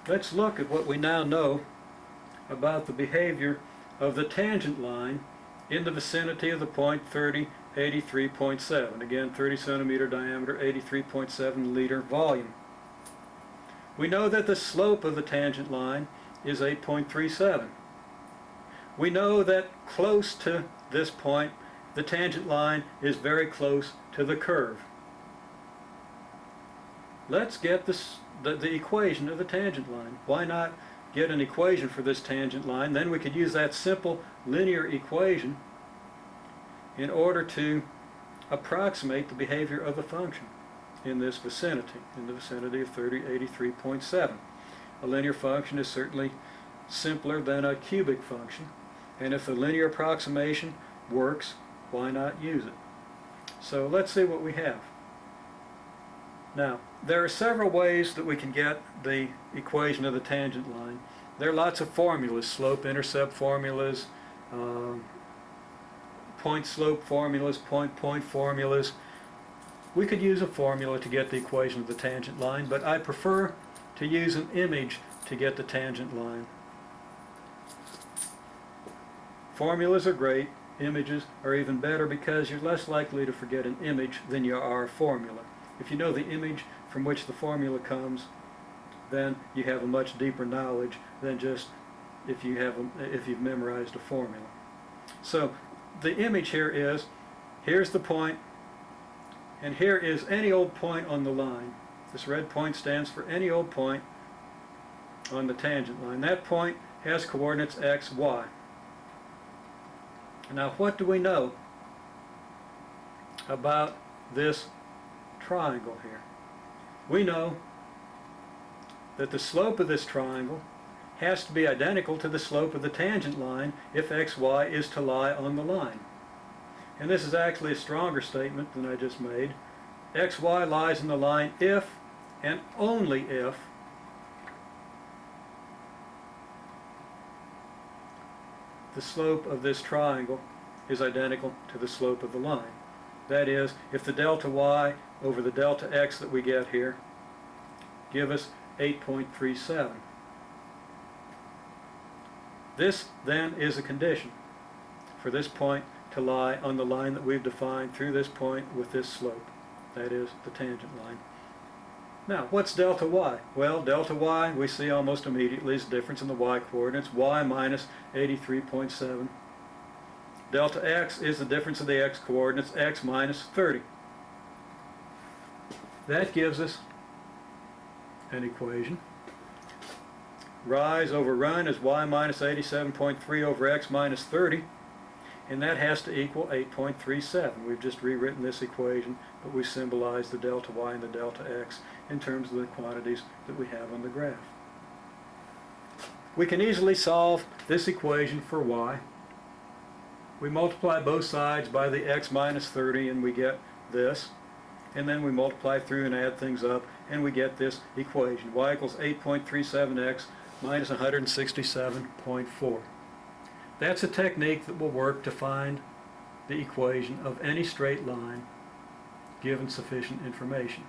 Let's look at what we now know about the behavior of the tangent line in the vicinity of the point 30, 83.7. Again, 30 centimeter diameter, 83.7 liter volume. We know that the slope of the tangent line is 8.37. We know that close to this point, the tangent line is very close to the curve. Let's get the equation of the tangent line. Why not get an equation for this tangent line? Then we could use that simple linear equation in order to approximate the behavior of the function in this vicinity, in the vicinity of 3083.7. A linear function is certainly simpler than a cubic function, and if the linear approximation works, why not use it? So let's see what we have. Now, there are several ways that we can get the equation of the tangent line. There are lots of formulas, slope-intercept formulas, point-slope formulas, point-point formulas. We could use a formula to get the equation of the tangent line, but I prefer to use an image to get the tangent line. Formulas are great. Images are even better because you're less likely to forget an image than you are a formula. If you know the image from which the formula comes, then you have a much deeper knowledge than just if you've memorized a formula. So the image here is, here's the point, and here is any old point on the line. This red point stands for any old point on the tangent line. That point has coordinates x, y. Now, what do we know about this triangle here? We know that the slope of this triangle has to be identical to the slope of the tangent line if xy is to lie on the line. And this is actually a stronger statement than I just made. Xy lies on the line if and only if the slope of this triangle is identical to the slope of the line. That is, if the delta y over the delta x that we get here give us 8.37. This then is a condition for this point to lie on the line that we've defined through this point with this slope. That is the tangent line. Now, what's delta y? Well, delta y we see almost immediately is the difference in the y coordinates, y minus 83.7. Delta x is the difference of the x coordinates, x minus 30. That gives us an equation. Rise over run is y minus 87.3 over x minus 30, and that has to equal 8.37. We've just rewritten this equation, but we symbolize the delta y and the delta x in terms of the quantities that we have on the graph. We can easily solve this equation for y. We multiply both sides by the x minus 30 and we get this. And then we multiply through and add things up and we get this equation. Y equals 8.37x minus 167.4. That's a technique that will work to find the equation of any straight line given sufficient information.